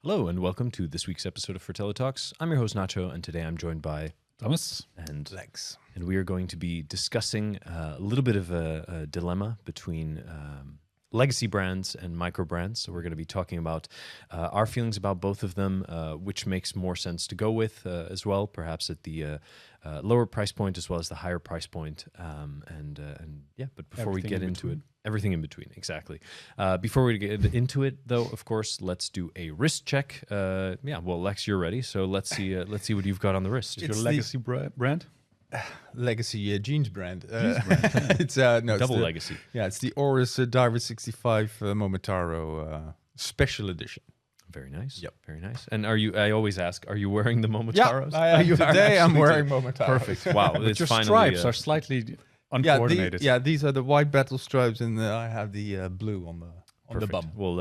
Hello and welcome to this week's episode of Fratello Talks. I'm your host Nacho, and today I'm joined by Thomas and Lex. and we are going to be discussing a little bit of a dilemma between legacy brands and microbrands. So we're going to be talking about our feelings about both of them, which makes more sense to go with as well, perhaps at the lower price point as well as the higher price point. And yeah, but before we get into it, everything in between, exactly. Before we get into it, though, of course, let's do a wrist check. Yeah, well, Lex, you're ready, so let's see what you've got on the wrist. your legacy brand. Legacy jeans brand. brand. It's no, it's Double the, legacy. Yeah, it's the Oris Diver 65 Momotaro special edition. Very nice. Yep. Very nice. And are you? I always ask, are you wearing the Momotaros? Today I'm wearing Momotaro. Perfect. Wow. But it's your finally, stripes are slightly uncoordinated. These are the white battle stripes, and I have the blue on the perfect. bum. We'll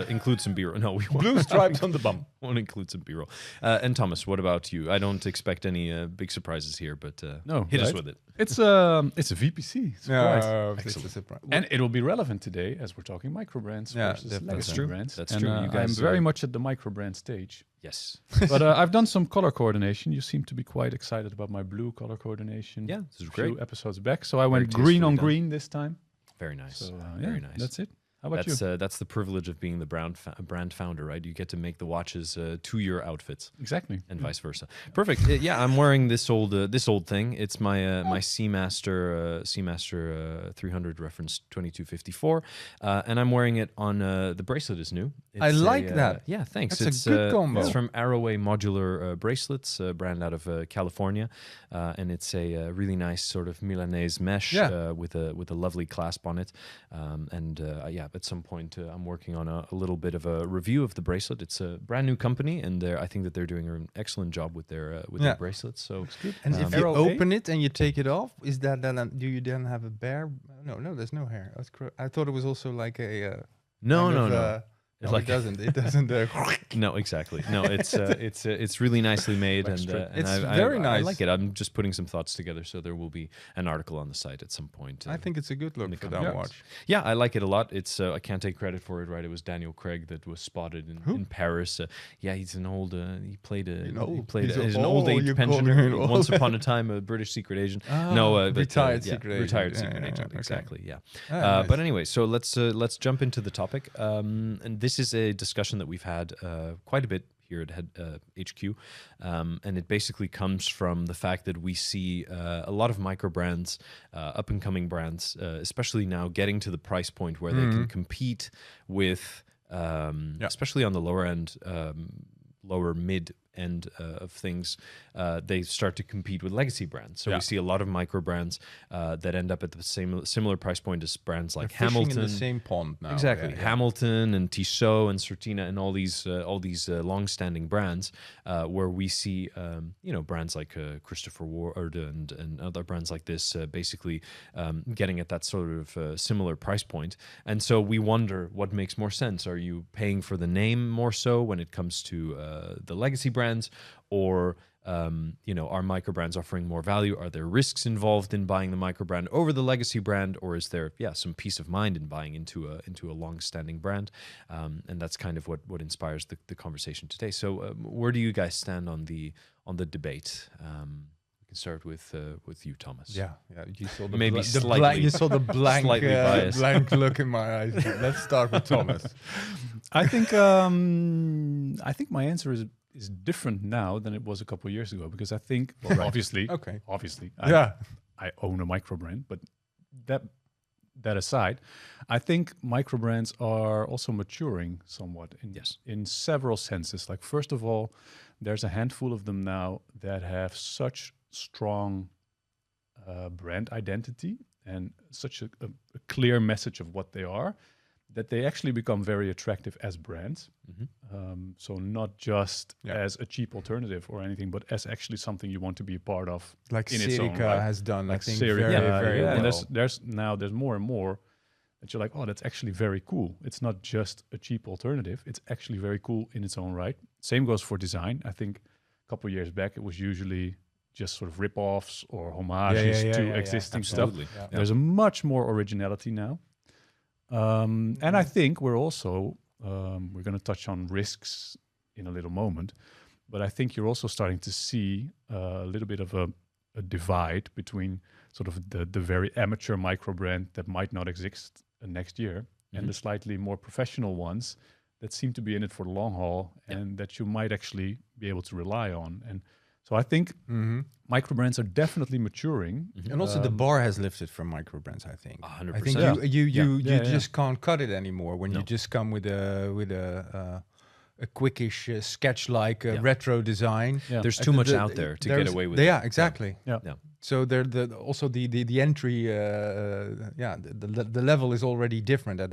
include some B-roll. No, we won't. Blue stripes on the bum. Won't include some B-roll. And Thomas, what about you? I don't expect any big surprises here, but No, hit us right? with it. It's a VPC. Surprise. It's a surprise. And it'll be relevant today as we're talking microbrands Yeah, versus that's legacy true. brands. That's And, true. You guys I'm very much at the microbrand stage. Yes. But I've done some color coordination. You seem to be quite excited about my blue color coordination. Yeah, this is a great. few episodes back. So I went tastefully green on done. green this time. Very nice. So Very nice. That's it. How about you? That's the privilege of being the brand founder, right? You get to make the watches to your outfits. Exactly. And vice versa. Perfect. Yeah, I'm wearing this old thing. It's my my Seamaster 300 reference 2254, and I'm wearing it on the bracelet is new. I It's like that. Yeah, thanks. That's it's a good combo. It's from Arrowway Modular Bracelets, brand out of California, and it's a really nice sort of Milanese mesh with a lovely clasp on it. Yeah, at some point I'm working on a little bit of a review of the bracelet. It's a brand new company, and I think that they're doing an excellent job with their bracelets. So And if you Arrow A? open it and you take it off, is that then? Do you then have a bear? No, there's no hair. I thought it was also like a. no. No, Like- it doesn't. It doesn't. No, exactly. No, it's really nicely made, and It's I very I nice. like it. I'm just putting some thoughts together, so there will be an article on the site at some point. I think it's a good look the for coming that years. watch. Yeah, I like it a lot. It's I can't take credit for it, right? It was Daniel Craig that was spotted in Paris. Yeah, he's an old. He played He's an old age you call him pensioner an old- once upon a time, a British secret agent. But, retired yeah, secret agent. Retired Yeah, secret yeah, agent. okay. Exactly. Yeah. Nice. But anyway, so let's jump into the topic. And this is a discussion that we've had quite a bit here at HQ, and it basically comes from the fact that we see a lot of microbrands, up and coming brands, especially now getting to the price point where they can compete with, especially on the lower end, lower mid end of things, they start to compete with legacy brands. So we see a lot of microbrands that end up at the similar price point as brands like They're fishing Hamilton. in the same pond now. Exactly, Yeah, yeah. Hamilton and Tissot and Certina and all these long-standing brands, where we see brands like Christopher Ward and other brands like this, basically getting at that sort of similar price point. And so we wonder what makes more sense. Are you paying for the name more so when it comes to the legacy brands, or are microbrands offering more value? Are there risks involved in buying the microbrand over the legacy brand, or is there some peace of mind in buying into a long-standing brand? And that's kind of what inspires the conversation today. So where do you guys stand on the debate? We can start with you, Thomas. Yeah. You saw the Maybe the slightly- blank. You saw the blank, slightly biased. blank look in my eyes. Let's start with Thomas. I think my answer is different now than it was a couple of years ago, because I think obviously I own a microbrand, but that aside, I think microbrands are also maturing somewhat in several senses. Like, first of all, there's a handful of them now that have such strong brand identity and such a clear message of what they are, that they actually become very attractive as brands. So not just as a cheap alternative or anything, but as actually something you want to be a part of. Like in its own Serica right. has done, Like I think, Serica, very well. And there's more and more that you're like, oh, that's actually very cool. It's not just a cheap alternative. It's actually very cool in its own right. Same goes for design. I think a couple of years back, it was usually just sort of rip-offs or homages to existing stuff. Absolutely. Yeah. There's a much more originality now. And I think we're also, we're going to touch on risks in a little moment. But I think you're also starting to see a little bit of a divide between sort of the very amateur micro brand that might not exist next year and the slightly more professional ones that seem to be in it for the long haul and that you might actually be able to rely on. And so I think micro brands are definitely maturing. And also the bar has lifted from micro brands, I think. 100%. I think you just can't cut it anymore when you just come with a quickish sketch-like retro design. There's too much out there to get away with. Yeah, exactly. Yeah. So also the entry, the level is already different at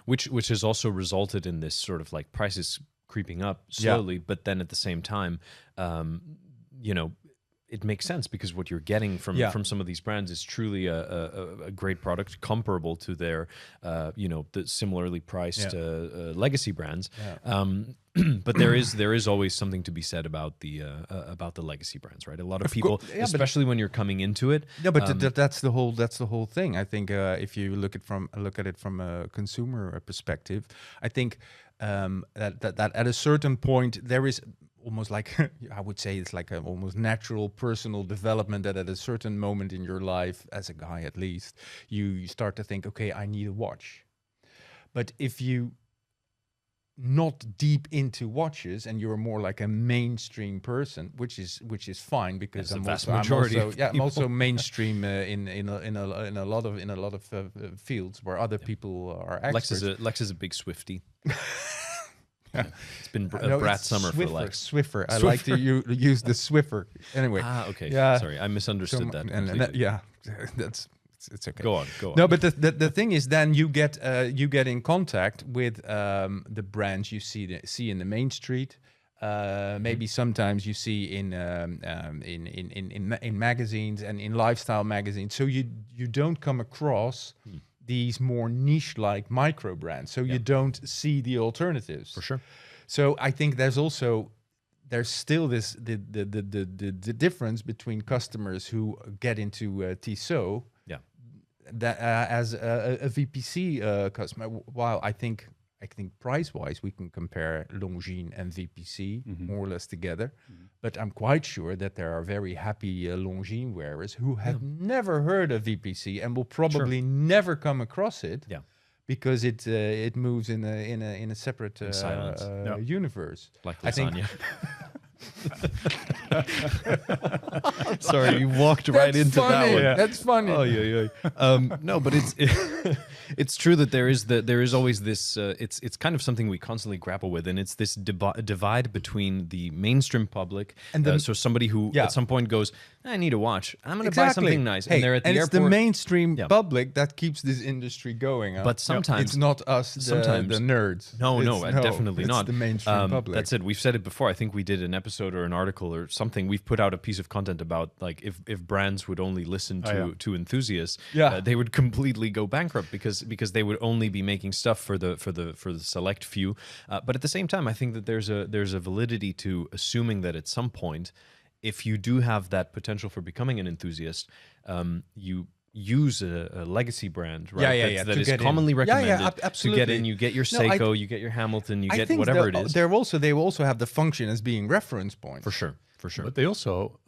which has also resulted in this sort of like prices creeping up slowly, but then at the same time, it makes sense because what you're getting from some of these brands is truly a great product comparable to their the similarly priced legacy brands. But there is always something to be said about the legacy brands, right? A lot of people, especially when you're coming into it. Yeah, but that's the whole thing. I think if you look at it from a consumer perspective, I think that at a certain point there is almost like I would say it's like an almost natural personal development that at a certain moment in your life, as a guy at least, you start to think, okay, I need a watch. But if you not deep into watches and you're more like a mainstream person, which is fine because I'm also mainstream in a lot of fields where other people are experts. Lex is a big Swiftie. It's been a brat summer for Lex. Swiffer. I like to use the Swiffer. Anyway. Okay. Yeah. Sorry, I misunderstood that. It's okay. Go on. No, but the thing is, then you get in contact with the brands you see in the main street. Maybe sometimes you see in magazines and in lifestyle magazines. So you don't come across these more niche-like micro brands. So you don't see the alternatives. For sure. So I think there's still this the difference between customers who get into Tissot that as a VPC customer. While I think price-wise we can compare Longines and VPC more or less together, but I'm quite sure that there are very happy Longines wearers who have never heard of VPC and will probably never come across it. Yeah. Because it moves in a separate universe. Like lasagna. Sorry, you walked right into that one. That's funny. Oh yeah. No, but it's true that there is always this. It's kind of something we constantly grapple with, and it's this divide between the mainstream public and so somebody who at some point goes, I need a watch. I'm going to buy something nice, and they're at the airport. It's the mainstream public that keeps this industry going. But sometimes it's not us, the nerds. No, definitely not. It's the mainstream public. That's it. We've said it before. I think we did an episode or an article or something. We've put out a piece of content about like if brands would only listen to enthusiasts, they would completely go bankrupt because they would only be making stuff for the select few. But at the same time, I think that there's a validity to assuming that at some point, if you do have that potential for becoming an enthusiast, you use a legacy brand, right? That is commonly recommended to get in. You get your Seiko, you get your Hamilton, you get whatever it is. They also have the function as being reference point. For sure. But they also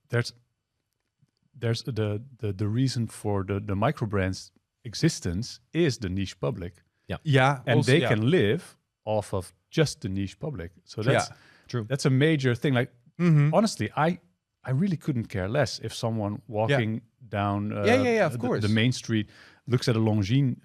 there's the reason for the micro brands existence is the niche public. And they can live off of just the niche public. So that's true. That's a major thing. Like honestly, I really couldn't care less if someone walking down the main street looks at a Longines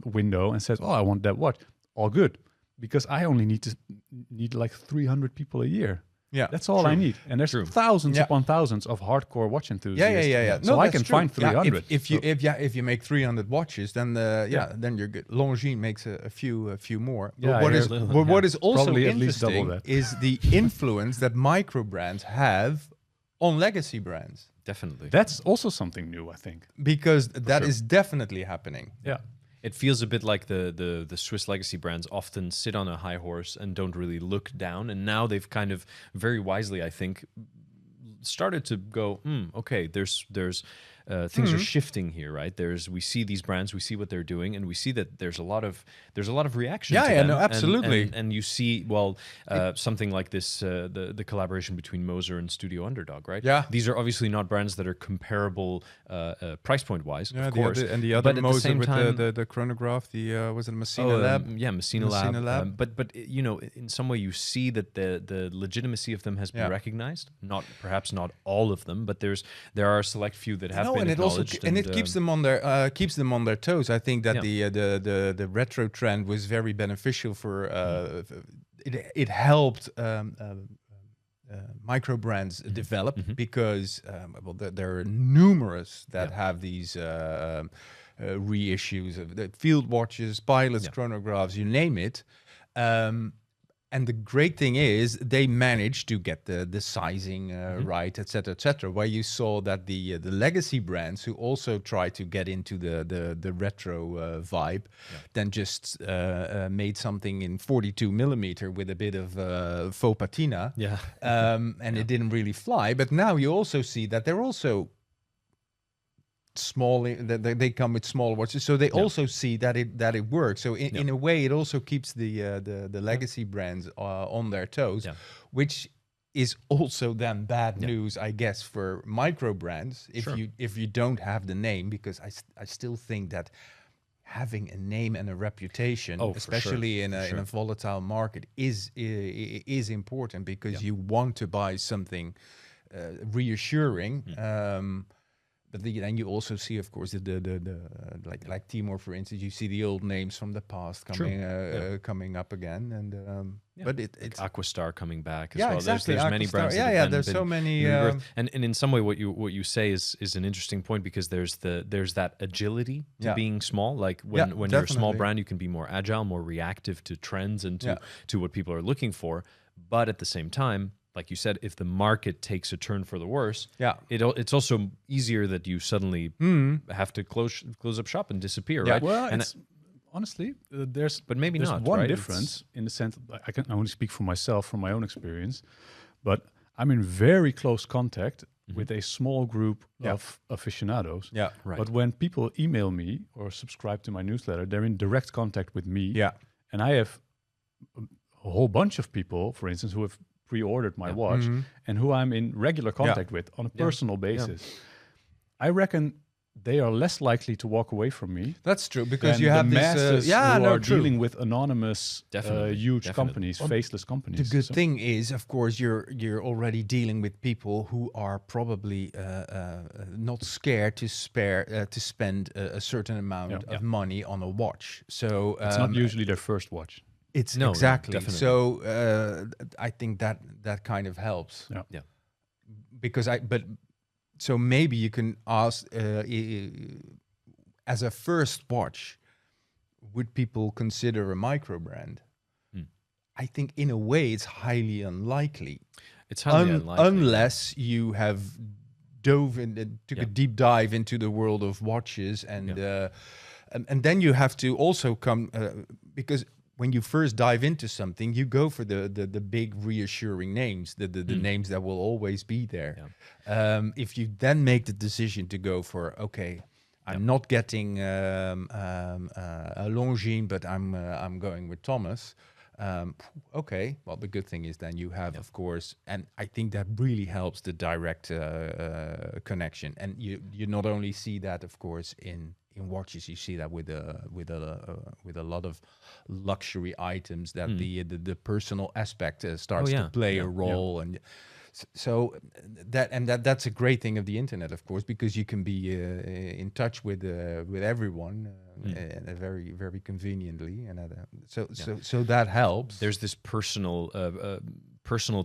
window and says, "Oh, I want that watch." All good, because I only need like 300 people a year. Yeah, that's all I need, and there's thousands upon thousands of hardcore watch enthusiasts. So I can find 300. If you make 300 watches, then then you're good. Longines makes a few more. But what is also probably interesting is the influence that micro brands have on legacy brands. Definitely, that's also something new, I think, because that is definitely happening. Yeah. It feels a bit like the Swiss legacy brands often sit on a high horse and don't really look down. And now they've kind of very wisely, I think, started to go, okay, there's things are shifting here, right? We see these brands, we see what they're doing, and we see that there's a lot of reaction. to them. No, absolutely. And you see, something like this, the collaboration between Moser and Studio Underdog, right? Yeah. These are obviously not brands that are comparable price point wise, of course. And the other but at the Moser same with time, the chronograph, was it Messina Lab? Messina Lab. But in some way, you see that the legitimacy of them has been recognized. Perhaps not all of them, but there are a select few that have been acknowledged. It keeps them on their toes. I think that the retro trend was very beneficial for it helped microbrands develop because there are numerous that have these reissues of the field watches, pilots, chronographs, you name it. And the great thing is they managed to get the sizing right, etc., etc. Where you saw that the legacy brands who also try to get into the retro vibe, then just made something in 42 millimeter with a bit of faux patina, and it didn't really fly. But now you also see that they're also small, they come with small watches, so they also see that it works. So in a way, it also keeps the legacy brands on their toes, which is also then bad news, I guess, for micro brands if you don't have the name, because I still think that having a name and a reputation, especially in a volatile market, is important, because you want to buy something reassuring. But then you also see, of course, like Timor, for instance. You see the old names from the past coming up again, and but it's like Aquastar coming back as well. Exactly. There's many brands. There's so many. And in some way, what you say is an interesting point, because there's that agility to being small. Like when you're a small brand, you can be more agile, more reactive to trends and to what people are looking for. But at the same time, like you said, if the market takes a turn for the worse, it's also easier that you suddenly have to close up shop and disappear, right? Well, honestly, there's one difference in the sense that I can only speak for myself from my own experience, but I'm in very close contact with a small group of aficionados. Yeah, right. But when people email me or subscribe to my newsletter, they're in direct contact with me. Yeah, and I have a whole bunch of people, for instance, who have pre-ordered my watch and who I'm in regular contact with on a personal basis. I reckon they are less likely to walk away from me. That's true, because you have the masses who are dealing with anonymous, huge companies, faceless companies. The good thing is, of course, you're already dealing with people who are probably not scared to spend a certain amount of money on a watch. So it's not usually their first watch. It's exactly. So I think that kind of helps. Yeah. Because so maybe you can ask, as a first watch, would people consider a micro brand? I think in a way it's highly unlikely. It's highly unlikely. Unless you have took a deep dive into the world of watches, and then you have to also come, because when you first dive into something, you go for the big reassuring names, the names that will always be there. Yeah. If you then make the decision to go for, I'm not getting a Longines, but I'm going with Thomas. Well, the good thing is then you have, of course, and I think that really helps the direct connection. And you not only see that, of course, in watches, you see that with a lot of luxury items, that the personal aspect starts to play a role, and so that's a great thing of the internet, of course, because you can be in touch with everyone very, very conveniently, and so that helps. There's this personal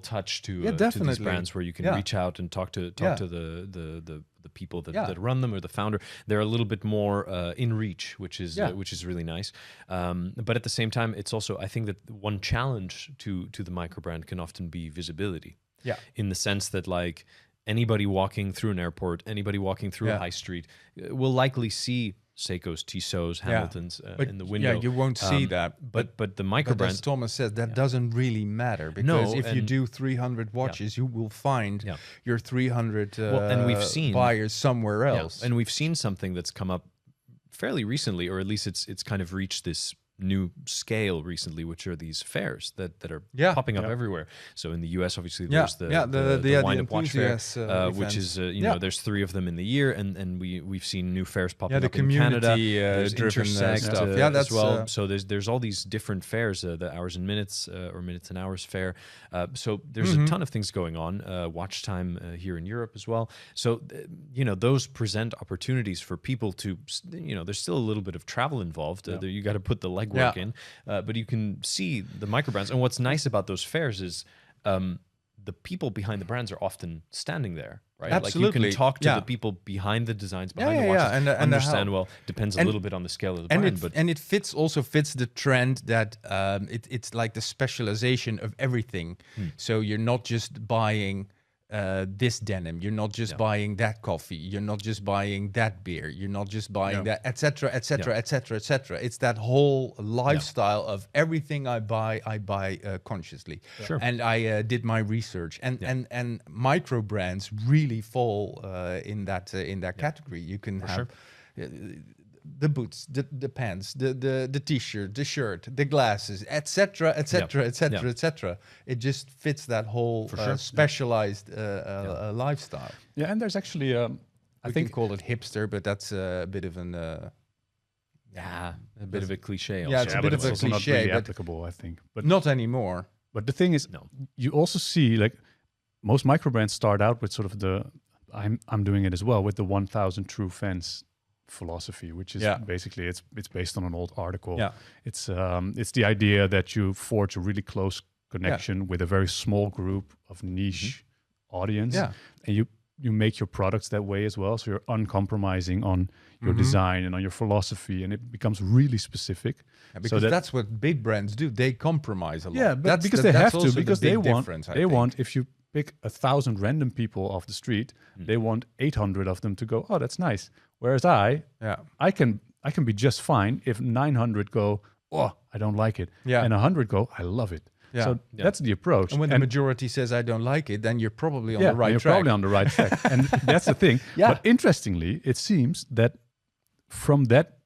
touch to these brands, where you can reach out and talk to the people that run them, or the founder. They're a little bit more in reach, which is really nice. But at the same time, it's also, I think that one challenge to the microbrand can often be visibility. Yeah. In the sense that, like, anybody walking through an airport, anybody walking through a high street will likely see Seiko's, Tissot's, Hamilton's in the window. Yeah, you won't see that. But the microbrands, as Thomas says, that doesn't really matter, because if you do 300 watches, you will find your 300 and we've seen buyers somewhere else. And we've seen something that's come up fairly recently, or at least it's kind of reached this new scale recently, which are these fairs that are popping up everywhere. So in the US, obviously, there's the Wind Up Watch Fair, which is there's 3 of them in the year, and we've seen new fairs popping up in Canada. There's Intersect stuff. As well. So there's all these different fairs, the Hours and Minutes or Minutes and Hours fair. So there's a ton of things going on. Watch Time here in Europe as well. So those present opportunities for people to there's still a little bit of travel involved. You got to put the legwork in, but you can see the microbrands. And what's nice about those fairs is the people behind the brands are often standing there, right? Absolutely. Like you can talk to the people behind the designs, behind the watches, and understand. Well, depends a little bit on the scale of the brand, and it fits the trend that it's like the specialization of everything. So you're not just buying this denim, you're not just buying that coffee, you're not just buying that beer, you're not just buying that, etc., etc., etc., etc. It's that whole lifestyle of everything I buy consciously. Sure. And I did my research, and micro brands really fall in that category. You can have the boots, the pants, the t-shirt, the shirt, the glasses, etc., etc., etc., etc. It just fits that whole specialized lifestyle. Yeah, and there's actually I think call it hipster, but that's a bit of an a bit of a cliche. Yeah, it's a bit of a cliche, not really applicable, I think, but not anymore. But the thing is, you also see like most microbrands start out with sort of I'm doing it as well with the 1,000 true fans philosophy, which is basically it's based on an old article. It's the idea that you forge a really close connection with a very small group of niche audience, and you make your products that way as well. So you're uncompromising on your design and on your philosophy, and it becomes really specific. Because that's what big brands do. They compromise a lot. Yeah, but because they have to, because they want if you pick 1,000 random people off the street, they want 800 of them to go, oh, that's nice. Whereas I can be just fine if 900 go, oh, I don't like it, and 100 go, I love it. So that's the approach. And when the majority says I don't like it, then you're probably on the right track. You're probably on the right track. And that's the thing. But interestingly, it seems that from that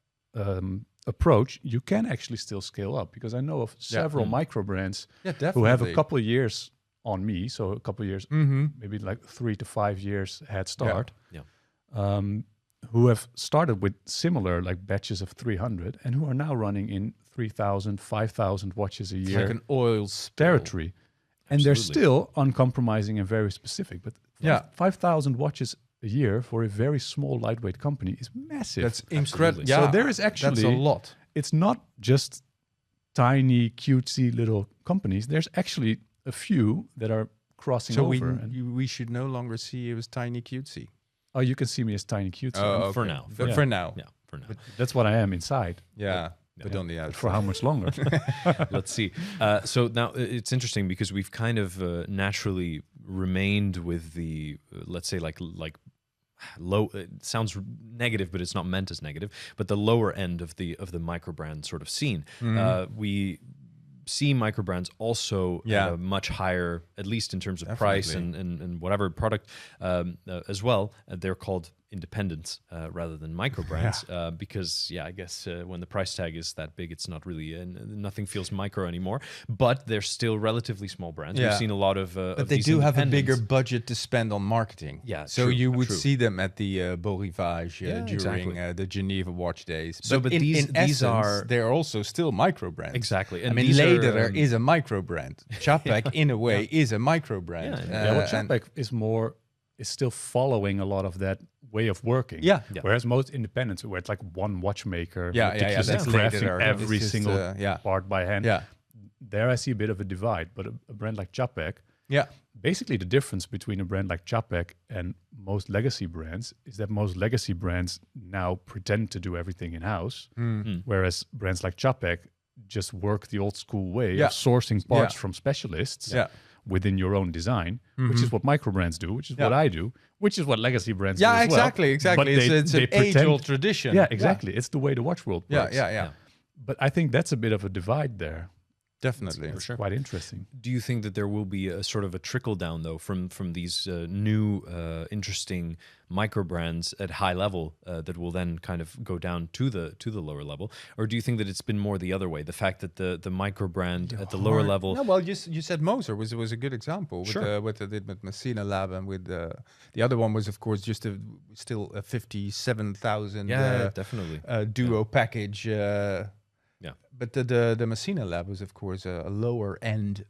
approach, you can actually still scale up, because I know of several micro brands who have a couple of years on me, so a couple of years, maybe like 3 to 5 years head start, who have started with similar like batches of 300 and who are now running in 3,000, 5,000 watches a year. Like an oil territory. And they're still uncompromising and very specific. But 5,000 watches a year for a very small, lightweight company is massive. That's incredible. Yeah, so there is actually... That's a lot. It's not just tiny, cutesy little companies. There's actually a few that are crossing over. So we should no longer see you as tiny cutesy. Oh, you can see me as tiny cutesy. For now. For now. Yeah, for now. But that's what I am inside. Yeah. But on the outside. For how much longer? Let's see. So now it's interesting because we've kind of naturally remained with the, let's say like low. It sounds negative, but it's not meant as negative. But the lower end of the microbrand sort of scene. We see microbrands also at a much higher, at least in terms of price and whatever product as well. They're called independents rather than microbrands because I guess when the price tag is that big, it's not really nothing feels micro anymore, but they're still relatively small brands. We've seen a lot of but they do have a bigger budget to spend on marketing. So you would see them at the Beau Rivage during the Geneva Watch Days. So but these are they're also still microbrands. Exactly. And I mean, Lederer is a microbrand. Chapek in a way is a microbrand. Well, Chapek is still following a lot of that way of working. Whereas most independents, where it's like one watchmaker, that's crafting every single part by hand. There I see a bit of a divide. But a brand like Chapek, basically the difference between a brand like Chapek and most legacy brands is that most legacy brands now pretend to do everything in-house, whereas brands like Chapek just work the old school way of sourcing parts from specialists, within your own design, which is what microbrands do, which is what I do, which is what legacy brands do Yeah, as exactly, well. exactly. But It's an age-old tradition. Yeah, exactly. It's the way the watch world works. Yeah. But I think that's a bit of a divide there. Definitely. It's quite interesting. Do you think that there will be a sort of a trickle down though from these new interesting microbrands at high level that will then kind of go down to the lower level, or do you think that it's been more the other way? The fact that the microbrand at the lower level. No, well, you said Moser was a good example with what they did with Messina Lab, and with the other one was of course just still a 57,000 definitely duo package. Yeah, but the Messina Lab was of course a lower end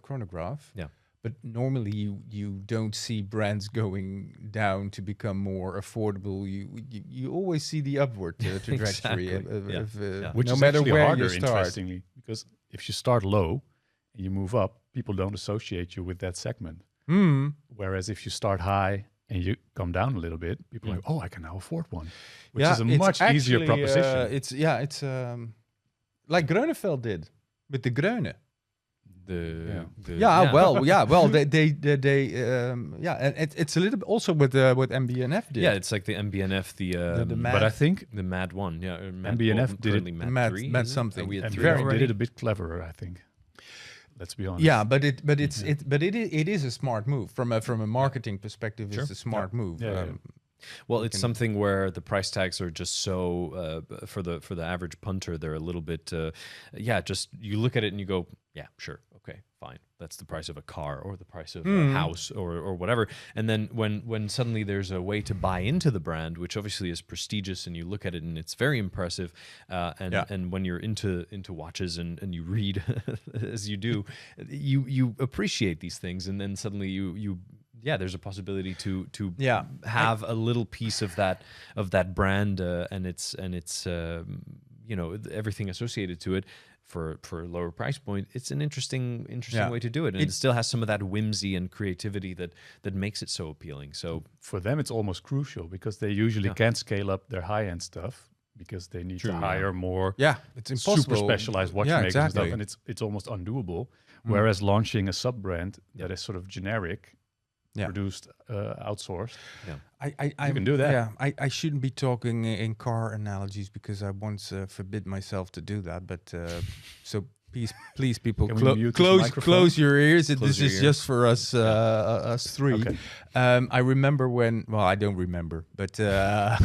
chronograph. Yeah. But normally you don't see brands going down to become more affordable. You always see the upward trajectory, which no is matter actually where harder, you start. interestingly, because if you start low and you move up, people don't associate you with that segment. Whereas if you start high and you come down a little bit, people are like, oh, I can now afford one, which is a much easier proposition. It's like Groeneveld did with the Gröne. Well, and it's a little bit also with MBNF did. Yeah, it's like the MBNF, the Mad, but I think the Mad one, MBNF did it. Mad something. We had MBNF did it a bit cleverer, I think. Let's be honest. Yeah, but it is a smart move from a marketing perspective. It's a smart move. Well, it's something where the price tags are just so for the average punter, they're a little bit just you look at it and you go, yeah, sure, okay, fine, that's the price of a car or the price of a house or whatever. And then when suddenly there's a way to buy into the brand, which obviously is prestigious, and you look at it and it's very impressive, and when you're into watches and you read as you do, you appreciate these things, and then suddenly you there's a possibility to have a little piece of that brand and its everything associated to it for a lower price point. It's an interesting way to do it, and it still has some of that whimsy and creativity that makes it so appealing. So for them, it's almost crucial because they usually can't scale up their high end stuff because they need to hire more. Yeah, it's impossible. Super specialized watchmakers and stuff, and it's almost undoable. Whereas launching a sub brand that is sort of generic. Produced, outsourced. I you can do that. Yeah, I shouldn't be talking in car analogies because I once forbid myself to do that. But so please, people, close your ears. This is just for us three. Okay. I remember when. Well, I don't remember, but are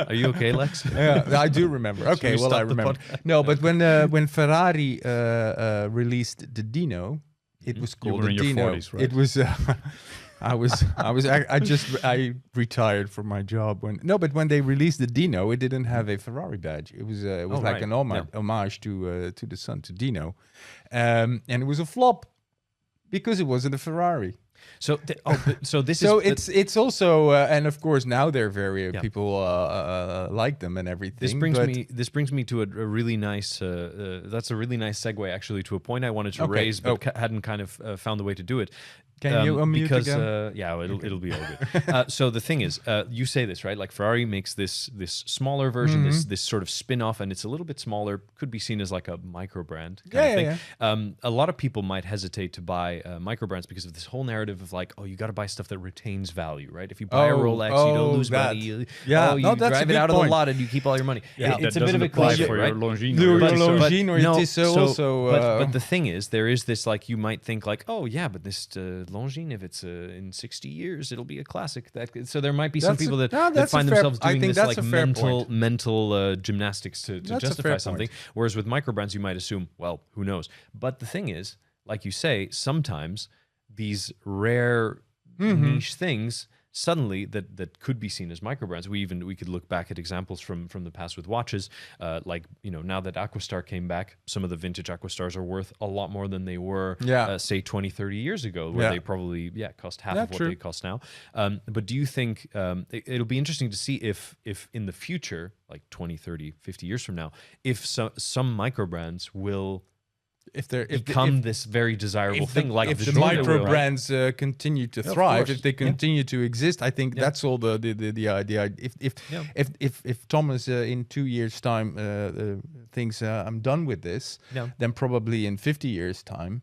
you okay, Lex? Yeah, I do remember. Okay, well, I remember. No, but when Ferrari released the Dino. It was called the Dino. 40s, right? It was. I retired from my job but when they released the Dino, it didn't have a Ferrari badge. It was an homage to the son, to Dino, and it was a flop because it wasn't a Ferrari. So it's also and of course now they're very people like them and everything. This brings me to a really nice that's a really nice segue actually to a point I wanted to raise but hadn't kind of found the way to do it. Can you unmute because again? It'll be all good. So the thing is, you say this right, like Ferrari makes this smaller version, this sort of spin-off, and it's a little bit smaller, could be seen as like a microbrand kind of thing. A lot of people might hesitate to buy microbrands because of this whole narrative of like, oh, you got to buy stuff that retains value, right? If you buy a Rolex, you don't lose money. You drive it out of the lot and you keep all your money. It's a bit of a cliche for your Longines, or Tissot also. But the thing is, there is this like, you might think like, oh yeah, but this Longines, if it's in 60 years, it'll be a classic. So there might be some people that find themselves doing this like mental gymnastics to justify something. Whereas with microbrands, you might assume, well, who knows? But the thing is, like you say, sometimes these rare niche things suddenly that could be seen as microbrands. We could look back at examples from the past with watches, like now that Aquastar came back, some of the vintage Aquastars are worth a lot more than they were say 20, 30 years ago, where they probably cost half of what they cost now. But do you think it'll be interesting to see if in the future, like 20, 30, 50 years from now, if some microbrands will become this very desirable thing, like if the microbrands continue to thrive, if they continue to exist, I think that's all the idea. If Thomas in 2 years' time thinks I'm done with this, then probably in 50 years' time,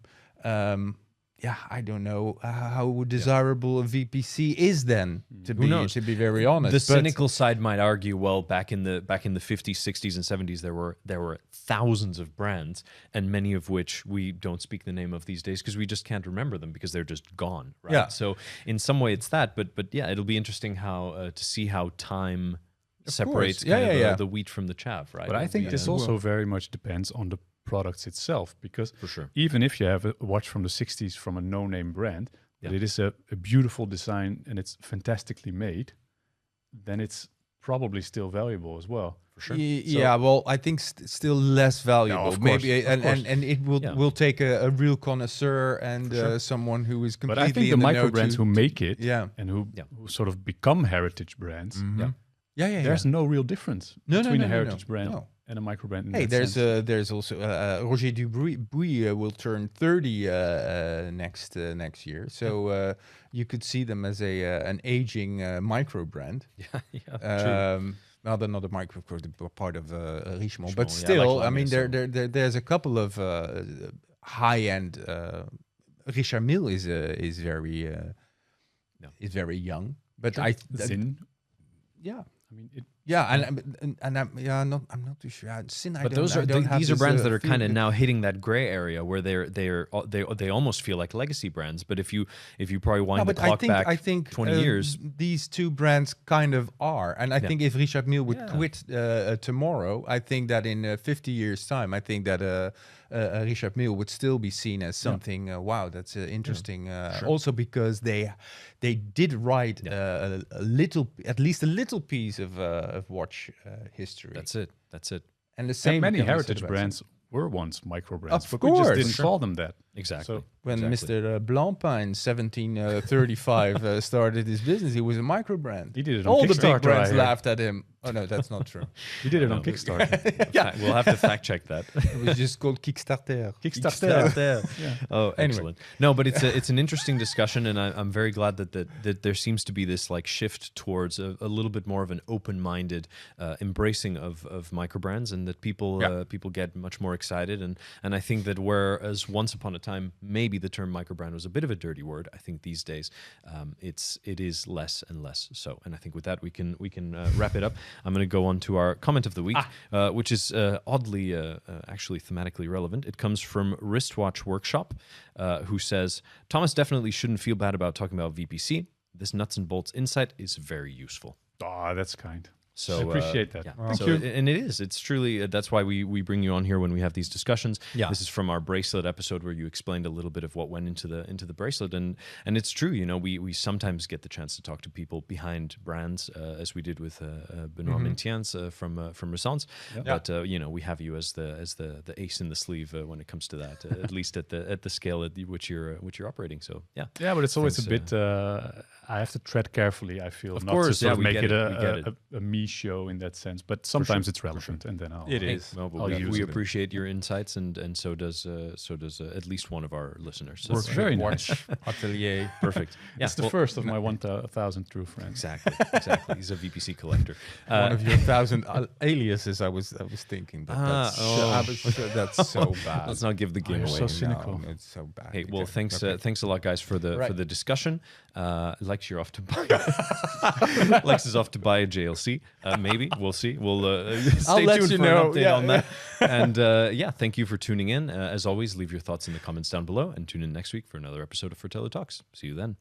yeah, I don't know how desirable a VPC is then. To be very honest, the cynical side might argue, well, back in the 50s, 60s, and 70s, there were thousands of brands, and many of which we don't speak the name of these days because we just can't remember them because they're just gone. Right? Yeah. So in some way, it's that. But yeah, it'll be interesting how to see how time separates the wheat from the chaff. Right. But I think this also very much depends on the products itself, because for sure, even if you have a watch from the 60s from a no-name brand, but it is a beautiful design and it's fantastically made, then it's probably still valuable as well. For sure. Yeah, well, I think still less valuable. Of course, maybe, and it will take a real connoisseur and someone who is completely. But I think the micro brands who make it, and who sort of become heritage brands, there's no real difference between a heritage brand and a microbrand. Hey, there's also Roger Dubuis will turn 30 next year, so you could see them as an aging microbrand. True. Well, they're not a micro, of course, they're part of Richemont, but still, I mean, there's a couple of high-end. Richard Mille is very young, but Zin. Yeah. I mean, I'm not too sure. But these are brands that are kind of now hitting that gray area where they almost feel like legacy brands. But if you probably wind the clock back 20 years, these two brands kind of are. And I think if Richard Mille would quit tomorrow, I think that in 50 years' time, I think that Richard Mille would still be seen as something. Wow, that's interesting. Sure. Also because they did write at least a little piece of watch history. That's it. And the same. Many heritage brands were once micro brands, of but course, we just didn't call them that. Exactly. So when Mr. Blancpain in 1735 started his business, he was a micro brand. He did it on All Kickstarter. the big brands laughed at him. Oh no, that's not true. He did it on Kickstarter. We'll have to fact check that. It was just called Kickstarter. Oh, excellent. No, but it's an interesting discussion, and I'm very glad that there seems to be this like shift towards a little bit more of an open-minded embracing of microbrands, and that people get much more excited. And I think that whereas once upon a time maybe the term microbrand was a bit of a dirty word, I think these days it is less and less so. And I think with that we can wrap it up. I'm going to go on to our comment of the week, which is oddly actually thematically relevant. It comes from Wristwatch Workshop, who says, Thomas definitely shouldn't feel bad about talking about VPC. This nuts and bolts insight is very useful. That's kind. So I appreciate that. Thank you. And it's truly, that's why we bring you on here when we have these discussions. This is from our bracelet episode where you explained a little bit of what went into the bracelet. And it's true, we sometimes get the chance to talk to people behind brands, as we did with Benoit Mintiens from Resence. But we have you as the ace in the sleeve when it comes to that, at least at the scale at which you're operating. So but it's always a bit. I have to tread carefully. I feel of not course, to sort of make it a me show in that sense, but sometimes it's relevant, and then I'll we appreciate your insights, and so does at least one of our listeners. So Works very nice. Watch atelier. Perfect. It's the first of my 1,000 true friends. Exactly. He's a VPC collector. One of your 1,000 aliases. I was thinking, but that's so bad. Let's not give the game away. So cynical. No, it's so bad. Hey, well, thanks a lot, guys, for the discussion. Lex, you're off to buy. Lex is off to buy a JLC. Maybe we'll see. We'll stay tuned for an update on that. And thank you for tuning in. As always, leave your thoughts in the comments down below, and tune in next week for another episode of Fratello Talks. See you then.